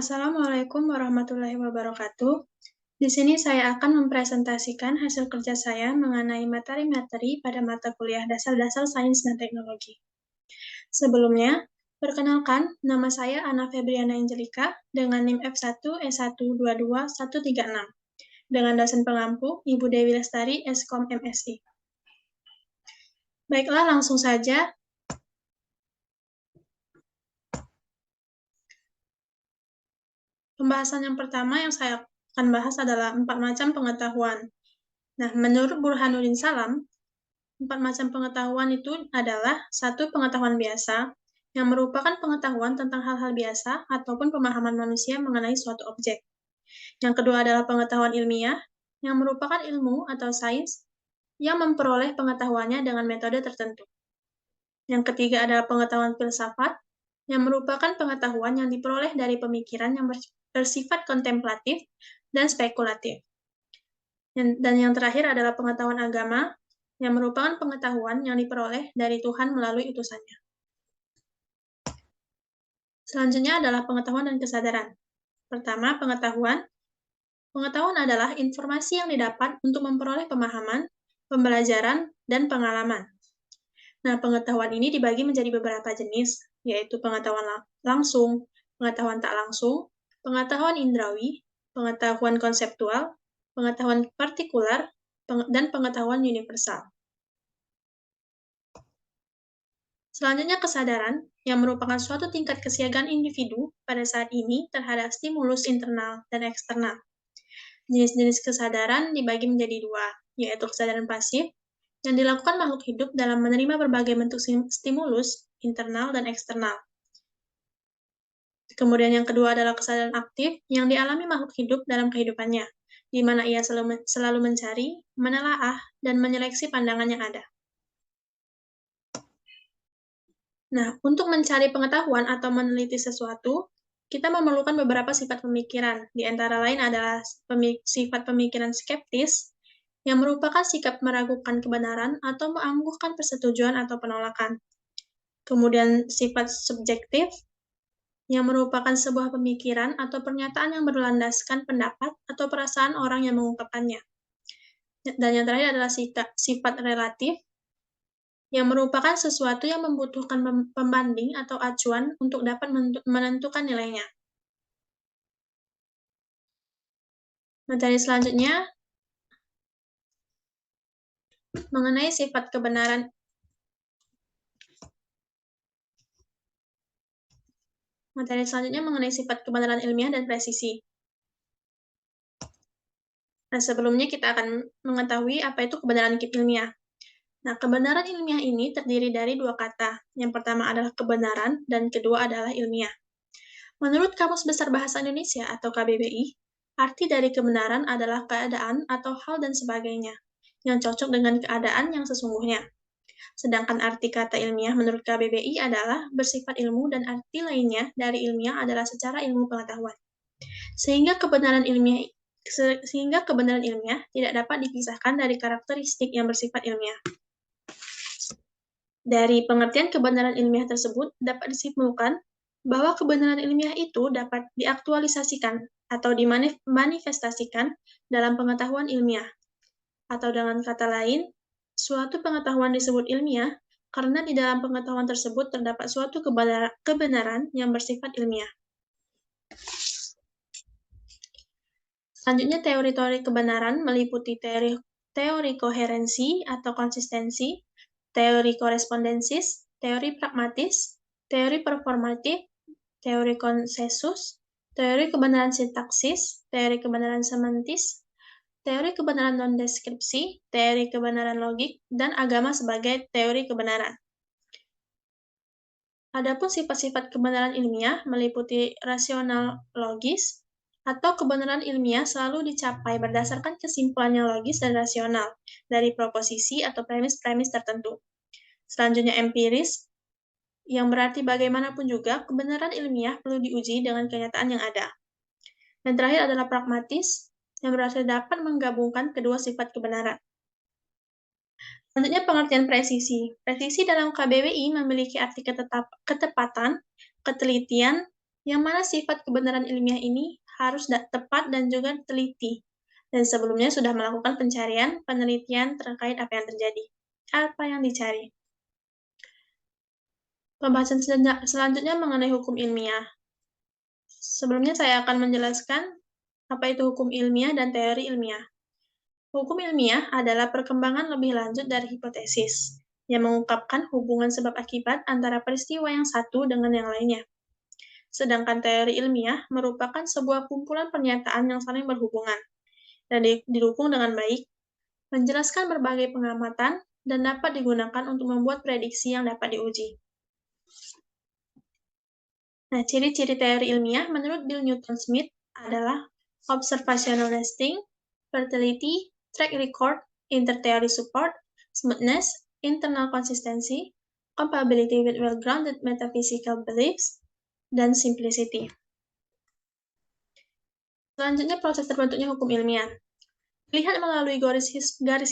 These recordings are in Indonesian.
Assalamualaikum warahmatullahi wabarakatuh. Di sini saya akan mempresentasikan hasil kerja saya mengenai materi-materi pada mata kuliah Dasar-Dasar Sains dan Teknologi. Sebelumnya, perkenalkan, nama saya Anna Febriana Angelika dengan NIM F1E122136 dengan dosen pengampu Ibu Dewi Lestari, Eskom MSI. Baiklah, langsung saja. Pembahasan yang pertama yang saya akan bahas adalah 4 macam pengetahuan. Nah, menurut Burhanuddin Salam, 4 macam pengetahuan itu adalah 1. Pengetahuan biasa, yang merupakan pengetahuan tentang hal-hal biasa ataupun pemahaman manusia mengenai suatu objek. Yang kedua adalah pengetahuan ilmiah, yang merupakan ilmu atau sains yang memperoleh pengetahuannya dengan metode tertentu. Yang ketiga adalah pengetahuan filsafat, yang merupakan pengetahuan yang diperoleh dari pemikiran yang bersifat kontemplatif dan spekulatif. Dan yang terakhir adalah pengetahuan agama, yang merupakan pengetahuan yang diperoleh dari Tuhan melalui utusannya. Selanjutnya adalah pengetahuan dan kesadaran. Pertama, pengetahuan. Pengetahuan adalah informasi yang didapat untuk memperoleh pemahaman, pembelajaran, dan pengalaman. Nah, pengetahuan ini dibagi menjadi beberapa jenis, yaitu pengetahuan langsung, pengetahuan tak langsung, pengetahuan indrawi, pengetahuan konseptual, pengetahuan partikular, dan pengetahuan universal. Selanjutnya kesadaran, yang merupakan suatu tingkat kesiagaan individu pada saat ini terhadap stimulus internal dan eksternal. Jenis-jenis kesadaran dibagi menjadi 2, yaitu kesadaran pasif, yang dilakukan makhluk hidup dalam menerima berbagai bentuk stimulus internal dan eksternal. Kemudian yang kedua adalah kesadaran aktif, yang dialami makhluk hidup dalam kehidupannya, di mana ia selalu mencari, menelaah, dan menyeleksi pandangan yang ada. Nah, untuk mencari pengetahuan atau meneliti sesuatu, kita memerlukan beberapa sifat pemikiran. Di antara lain adalah sifat pemikiran skeptis, yang merupakan sikap meragukan kebenaran atau menganggurkan persetujuan atau penolakan. Kemudian sifat subjektif, yang merupakan sebuah pemikiran atau pernyataan yang berlandaskan pendapat atau perasaan orang yang mengungkapkannya. Dan yang terakhir adalah sifat relatif, yang merupakan sesuatu yang membutuhkan pembanding atau acuan untuk dapat menentukan nilainya. Materi selanjutnya mengenai sifat kebenaran. Materi selanjutnya mengenai sifat kebenaran ilmiah dan presisi. Nah, sebelumnya kita akan mengetahui apa itu kebenaran ilmiah. Nah, kebenaran ilmiah ini terdiri dari 2 kata. Yang pertama adalah kebenaran, dan kedua adalah ilmiah. Menurut Kamus Besar Bahasa Indonesia atau KBBI, arti dari kebenaran adalah keadaan atau hal dan sebagainya, yang cocok dengan keadaan yang sesungguhnya. Sedangkan arti kata ilmiah menurut KBBI adalah bersifat ilmu dan arti lainnya dari ilmiah adalah secara ilmu pengetahuan. Sehingga kebenaran ilmiah tidak dapat dipisahkan dari karakteristik yang bersifat ilmiah. Dari pengertian kebenaran ilmiah tersebut dapat disimpulkan bahwa kebenaran ilmiah itu dapat diaktualisasikan atau dimanifestasikan dalam pengetahuan ilmiah. Atau dengan kata lain, suatu pengetahuan disebut ilmiah karena di dalam pengetahuan tersebut terdapat suatu kebenaran yang bersifat ilmiah. Selanjutnya, teori-teori kebenaran meliputi teori koherensi atau konsistensi, teori korespondensis, teori pragmatis, teori performatif, teori konsensus, teori kebenaran sintaksis, teori kebenaran semantis, teori kebenaran non-deskripsi, teori kebenaran logik, dan agama sebagai teori kebenaran. Adapun sifat-sifat kebenaran ilmiah meliputi rasional logis, atau kebenaran ilmiah selalu dicapai berdasarkan kesimpulan yang logis dan rasional dari proposisi atau premis-premis tertentu. Selanjutnya empiris, yang berarti bagaimanapun juga kebenaran ilmiah perlu diuji dengan kenyataan yang ada. Dan terakhir adalah pragmatis, yang berarti dapat menggabungkan kedua sifat kebenaran. Selanjutnya pengertian presisi. Presisi dalam KBBI memiliki arti ketepatan, ketelitian, yang mana sifat kebenaran ilmiah ini harus tepat dan juga teliti, dan sebelumnya sudah melakukan pencarian, penelitian terkait apa yang terjadi, apa yang dicari. Pembahasan selanjutnya mengenai hukum ilmiah. Sebelumnya saya akan menjelaskan apa itu hukum ilmiah dan teori ilmiah. Hukum ilmiah adalah perkembangan lebih lanjut dari hipotesis, yang mengungkapkan hubungan sebab akibat antara peristiwa yang satu dengan yang lainnya. Sedangkan teori ilmiah merupakan sebuah kumpulan pernyataan yang saling berhubungan dan didukung dengan baik, menjelaskan berbagai pengamatan, dan dapat digunakan untuk membuat prediksi yang dapat diuji. Nah, ciri-ciri teori ilmiah menurut Bill Newton Smith adalah observational nesting, fertility, track record, inter-theory support, smoothness, internal consistency, compatibility with well-grounded metaphysical beliefs, dan simplicity. Selanjutnya, proses terbentuknya hukum ilmiah. Dilihat melalui garis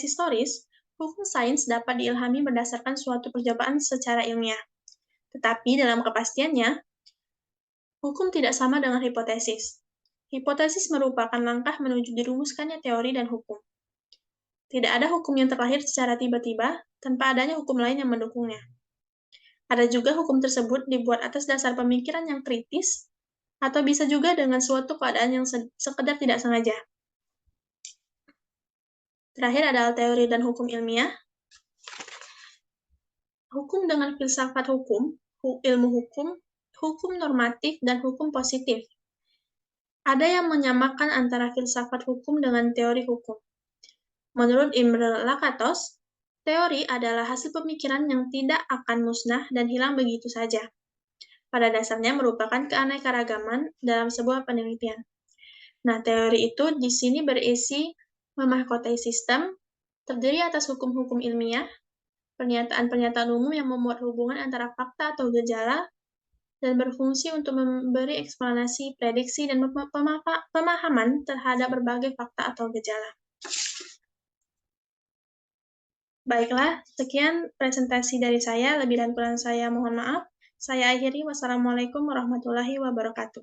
historis, hukum sains dapat diilhami berdasarkan suatu percobaan secara ilmiah. Tetapi dalam kepastiannya, hukum tidak sama dengan hipotesis. Hipotesis merupakan langkah menuju dirumuskannya teori dan hukum. Tidak ada hukum yang terlahir secara tiba-tiba tanpa adanya hukum lain yang mendukungnya. Ada juga hukum tersebut dibuat atas dasar pemikiran yang kritis, atau bisa juga dengan suatu keadaan yang sekedar tidak sengaja. Terakhir adalah teori dan hukum ilmiah. Hukum dengan filsafat hukum, ilmu hukum, hukum normatif, dan hukum positif. Ada yang menyamakan antara filsafat hukum dengan teori hukum. Menurut Imre Lakatos, teori adalah hasil pemikiran yang tidak akan musnah dan hilang begitu saja. Pada dasarnya merupakan keanekaragaman dalam sebuah penelitian. Nah, teori itu di sini berisi memahkotai sistem, terdiri atas hukum-hukum ilmiah, pernyataan-pernyataan umum yang memuat hubungan antara fakta atau gejala, dan berfungsi untuk memberi eksplanasi, prediksi, dan pemahaman terhadap berbagai fakta atau gejala. Baiklah, sekian presentasi dari saya. Lebih dan kurang saya mohon maaf. Saya akhiri. Wassalamualaikum warahmatullahi wabarakatuh.